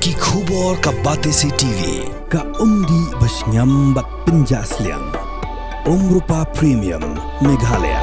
Ki khubor ka Batesi TV. Ka umdi basnyambak penjaslian. Rupa Premium Meghalaya.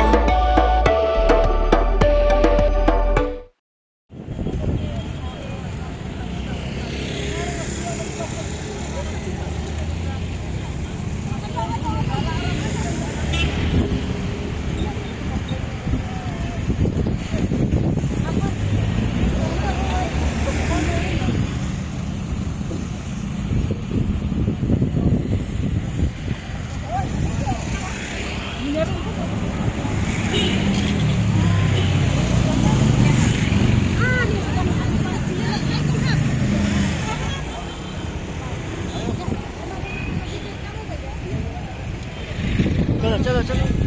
चलो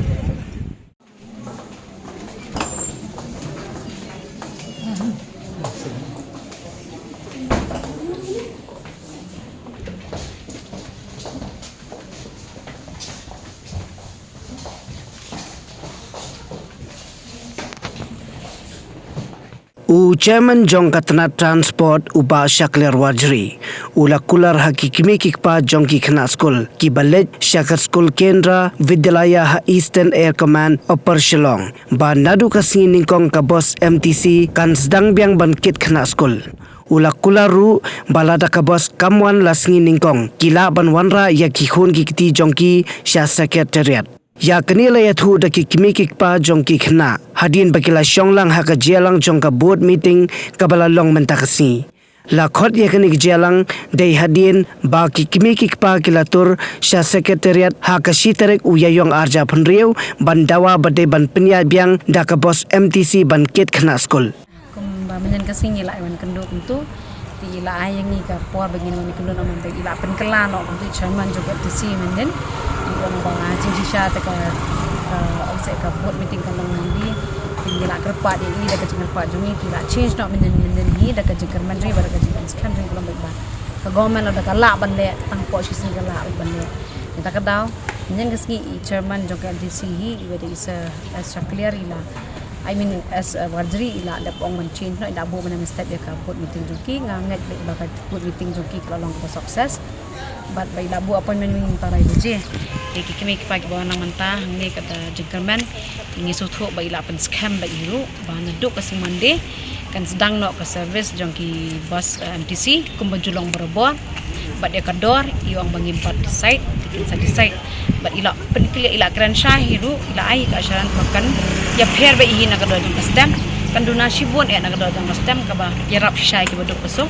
Chairman Jongkatna Transport Uba Shakler Wajri Ula kular hakikimi kikpa Jongki Khana School Ki Balej Shakar School Kendra Vidyalaya ha Eastern Air Command Upper Shillong Ba Nadu Kasing Ningkong ka Bos MTC kan sedang biang bangkit Khana School Ula kularu balada ka Bos Kamwan Lasngi Ningkong Kila ban wanra ya kikhun kikti Jongki Sha Secretariat Ya kanila ya thu da kikimi kikpa Jongki Khana hadin bakila shonglang haka jelang jongka board meeting kabala long mentakasi la khot ya kani jelang dei hadin ba kikimi kikpa kilatur Sha Secretariat haka sitarek uyayong arja phunriu bandawa bade ban penya biang da ka Bos MTC ban kit Khana School ba menyen kasing ila wan kendo kuntu ti ila ayang ni ka por bagin ni kendo na man ila penkelan no kuntu chairman juga MTC menden orang bang Haji Sha te ka olse ka board meeting kan lang di tinggal kerpa di ini dah kerja kerpa jumi tidak change no menden ni dah kerja kermandri bar kerja country kulam ba ka government la ka la ban le tang po si ka la ban le kita ka daw menyen kasing chairman juga MTC hi whether is a clear ila I mean as Wajri ila da pong man change no ila bo man step ya ka board meeting joki ngangat ba ka board meeting joki kalau long ka success but by labu appointment min tarai je kikimi pagi bawa nang mantah ni kata jengkerman tingi suthu ba ila pen scam ba iru ba naduk ka simande kan sedang nok ka service jongki bus MTC kumbajulong berbo but dia kador iong bangimpat site tikin sa site but ila penikli ila kran shahiru ila ai ka asyaran makan ya pher ba ihi na kador jong kastem kan donasi bon ya na kador jong kastem ka ba yarap shai ki baduk pasok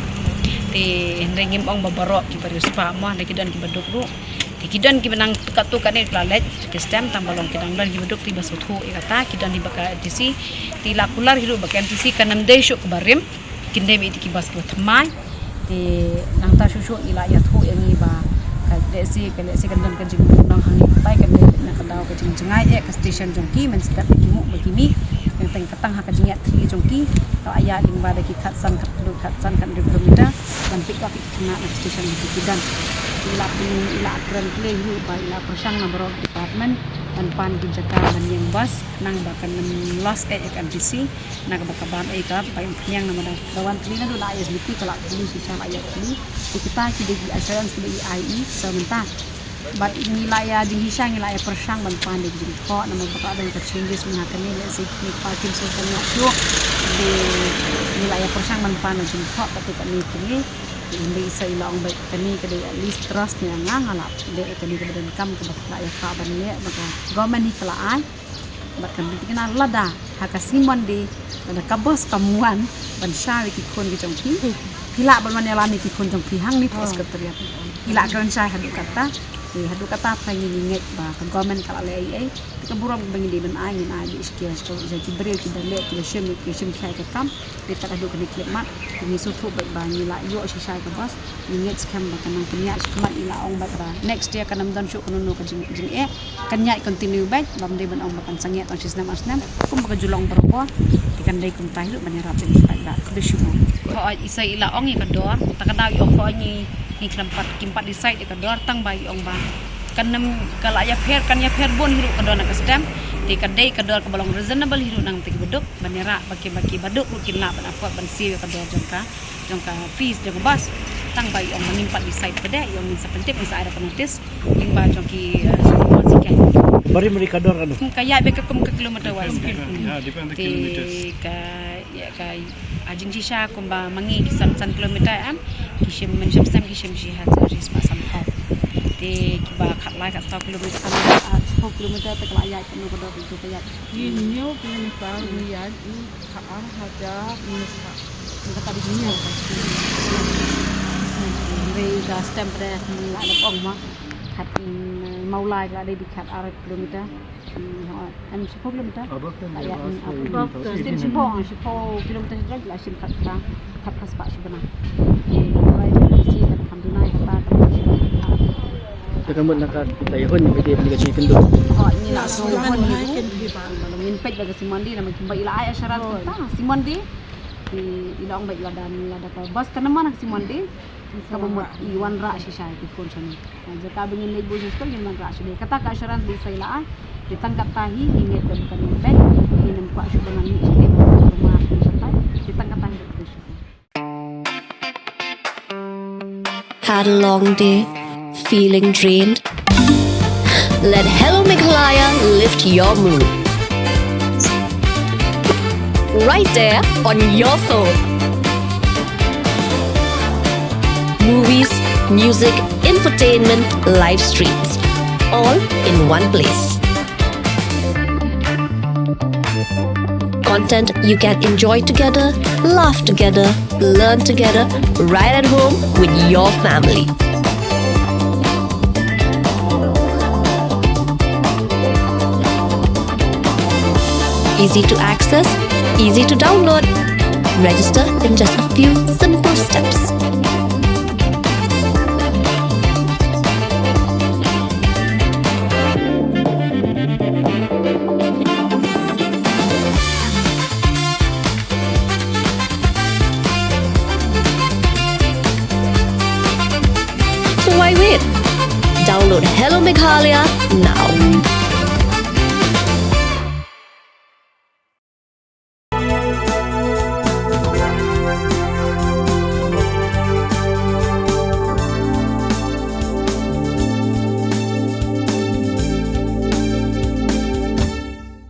ti ringim ong babarok ki barius pa mo na kidan ki baduk ru ti kidan ki benang tukat ni plalet kastem tambalong kidang dan ki baduk ti basuthu ikata kidan di baka MTC ti lakular hiru baka MTC kanam desho ke barim kinde bi ti ki bas ko thamai ti nang ta shushu ila ya thu yangi ba ka desi kan dan ka jing nang hangi tai kan na kadaw ka jing jingai ka station jongki men step ki mu bagimi yang teng katang ha ka jingat tri jongki ka aya ling ba da ki khatsan khatsan kan kilometer dan pick up kena na station di kidan ila kran play hu ba ila persang na bro department dan pan ki jaka yang bas nang bakan lost at MTC na kabakaban ay ka pa yang na dawan tri na do la ISBT kala dulu si sama ayat ni kita ki di assurance ki IE sementara but nilai jing hisang nilai persang ban pan di jing kho na mabaka dan ka changes mga kani le si ni parking so kan yo di nilai persang ban pan jing kho pati kani kini hindi sa ilang ba kani kada at least trust niya nga ngalap de kani kada dan kam ka bakla ya ka ban le maka government ni kalaan bat kan bitina lada haka simon di ada kabos kamuan ban syari ki kon ki jongki pila ban manela ni ki kon jongki hang ni pos keteriat ila kan syai hadu kata hadu kata pa ni nget ba kan government kala le ai ka buram bangi di ban ai ni ai iskia so jadi bril ki dale ki shim khai ka kam di ta hadu kan klip mat ni so thu ba ni la yo si syai ka bas ni nget skam ba kan kenya skmat ila ong ba next dia kan dan syuk kono ka jing kan nyai continue back bam de ban ong ba kan sangiat tong sistem asnam kum ba julong berapa ikan dai kum tahi ban yarap ni ba ka besyumo ko isa ila ong ka dor ta ka daw yo ko ni hiklampat kimpat di site ka dor tang bai ong ba kanam kala ya pher kan ya pher bon hiru ka dor na kasdam di kadai ka dor ka balong reasonable hiru nang ti beduk banera baki baduk rukin la ban apa ban si ka dor jongka fees jong bas tang ba yang menimpat di site pada yang bisa penting bisa ada notis yang ba jongki semua sikai Bari mereka dor anu. kaya beka kum ke kilometer was depend on the kilometers. ka ajing sisha kumba mangi kisam san kilometer am kishim menjam sam kishim jihat ris pa sam kau te kiba khat lai kat 100 kilometer kan 10 kilometer te kala ayat kanu kodor itu ayat Inyo kilometer niyan kaan haja minusha. kita tadi dunia về ga stem pada lại được ông mà khát mau lai là đây bị khát arah kilometer em 10 kilometer lại stem 10 kilometer lagi lah sim khát bang khát pas pak sebenarnya mulai dari sini kan dunai kata Tekan nak kita ihun ni bede ni kasi kendo. oh ini lah so pun ni min pej baga si mandi nama kimba ila ay asyarat ta si mandi di ilang baik ladan lada ka bas kana mana si mandi ka membuat iwan ra shisha di kon sana jika bingin ibu sekali yang ra shisha kata ka asyarat di saila ditangkap tahi ingat bukan bed ini nampak syubangan ni rumah sampai ditangkap tahi Had a long day, feeling drained? Let Hello Meghalaya lift your mood. Right there on your phone. Movies, music, infotainment, live streams, all in one place. Content you can enjoy together, laugh together, learn together, right at home with your family. Easy to access, easy to download. Register in just a few simple steps. So why wait? Download Hello Meghalaya now.